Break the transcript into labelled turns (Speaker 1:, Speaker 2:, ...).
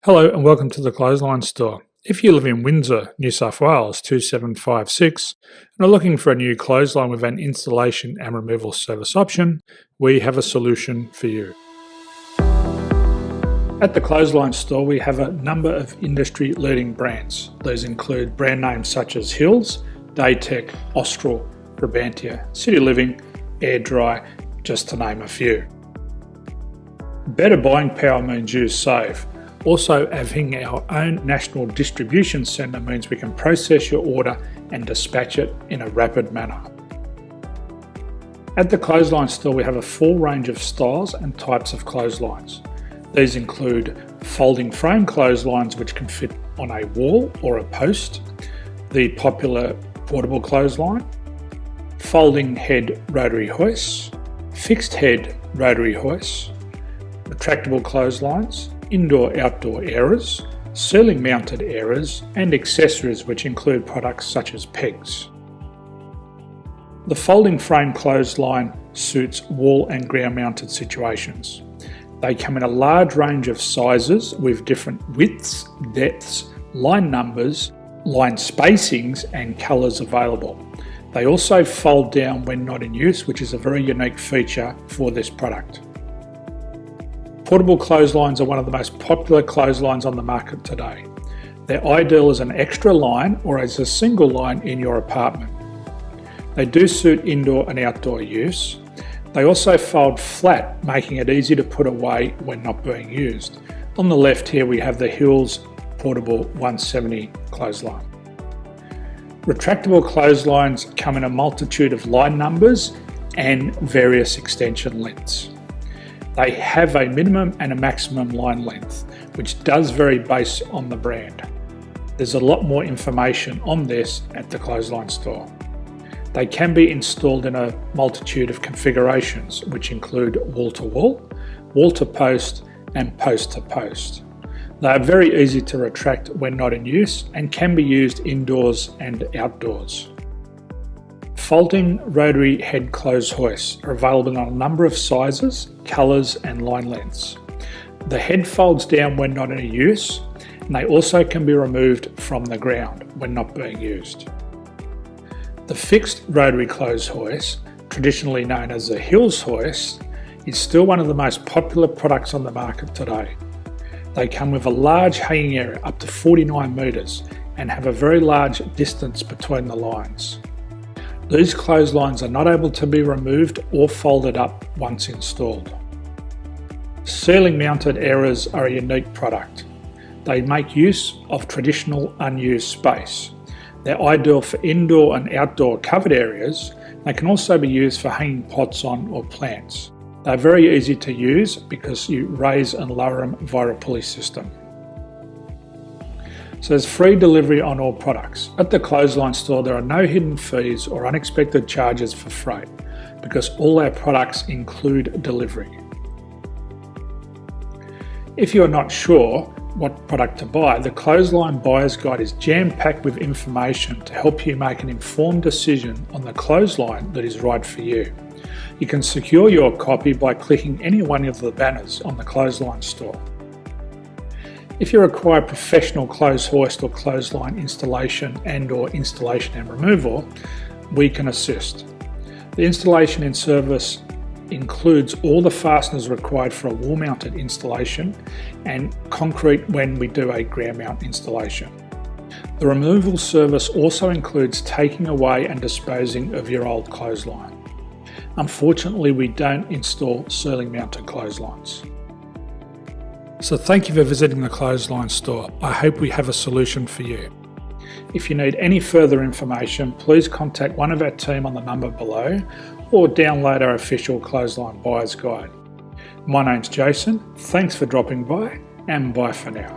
Speaker 1: Hello and welcome to the Clothesline Store. If you live in Windsor, New South Wales 2756 and are looking for a new clothesline with an installation and removal service option, we have a solution for you. At the Clothesline Store we have a number of industry-leading brands. These include brand names such as Hills, Daytech, Austral, Brabantia, City Living, Air Dry, just to name a few. Better buying power means you save. Also, having our own national distribution centre means we can process your order and dispatch it in a rapid manner. At the Clothesline Store we have a full range of styles and types of clotheslines. These include folding frame clotheslines which can fit on a wall or a post, the popular portable clothesline, folding head rotary hoists, fixed head rotary hoists, retractable clotheslines, indoor-outdoor airers, ceiling mounted airers and accessories which include products such as pegs. The folding frame clothesline suits wall and ground mounted situations. They come in a large range of sizes with different widths, depths, line numbers, line spacings and colours available. They also fold down when not in use, which is a very unique feature for this product. Portable clotheslines are one of the most popular clotheslines on the market today. They're ideal as an extra line or as a single line in your apartment. They do suit indoor and outdoor use. They also fold flat, making it easy to put away when not being used. On the left here we have the Hills Portable 170 clothesline. Retractable clotheslines come in a multitude of line numbers and various extension lengths. They have a minimum and a maximum line length, which does vary based on the brand. There's a lot more information on this at the Clothesline Store. They can be installed in a multitude of configurations, which include wall-to-wall, wall-to-post and post-to-post. They are very easy to retract when not in use and can be used indoors and outdoors. Folding rotary head clothes hoists are available in a number of sizes, colours and line lengths. The head folds down when not in use and they also can be removed from the ground when not being used. The fixed rotary clothes hoist, traditionally known as the Hills hoist, is still one of the most popular products on the market today. They come with a large hanging area up to 49 metres and have a very large distance between the lines. These clotheslines are not able to be removed or folded up once installed. Ceiling mounted airers are a unique product. They make use of traditional unused space. They're ideal for indoor and outdoor covered areas. They can also be used for hanging pots on or plants. They're very easy to use because you raise and lower them via a pulley system. So there's free delivery on all products. At the Clothesline Store there are no hidden fees or unexpected charges for freight because all our products include delivery. If you are not sure what product to buy, the Clothesline Buyer's Guide is jam-packed with information to help you make an informed decision on the clothesline that is right for you. You can secure your copy by clicking any one of the banners on the Clothesline Store. If you require professional clothes hoist or clothesline installation and/or installation and removal, we can assist. The installation and service includes all the fasteners required for a wall-mounted installation and concrete when we do a ground mount installation. The removal service also includes taking away and disposing of your old clothesline. Unfortunately, we don't install ceiling mounted clotheslines. So thank you for visiting the Clothesline Store. I hope we have a solution for you. If you need any further information, please contact one of our team on the number below or download our official Clothesline Buyer's Guide. My name's Jason, thanks for dropping by and bye for now.